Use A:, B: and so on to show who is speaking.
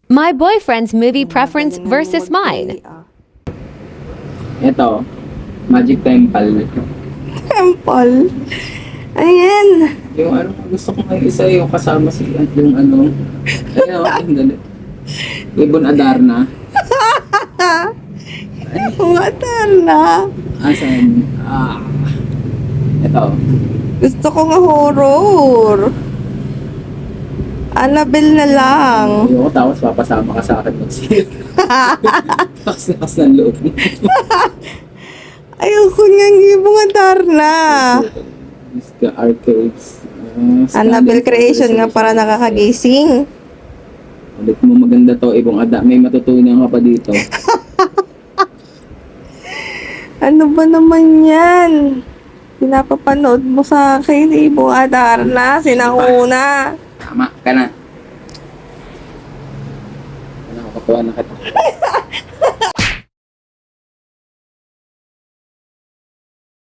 A: My boyfriend's movie preference versus mine.
B: Ito, Magic Temple.
C: Temple. Ayan.
B: Yung ano, gusto ko ngayon isa yung kasama si yung ano. Ayun, yung dali. Ibon Adarna.
C: Matar na.
B: Asan? Ito.
C: Gusto ko nga horror. Annabelle na lang.
B: Ayoko tapos papasama ka sa akin mag-sale. Lakas ng loob.
C: Ayoko nga ibong matar na.
B: Disca Arcades.
C: Annabelle creation nga para nakakagising.
B: Ulit mo maganda to, Ibong Ada. May matutunan ka pa dito.
C: Ano ba naman yan? Pinapapanood mo sa akin, Ibong Adarna, sinauna.
B: Tama ka na. Ano, kakuha na kita.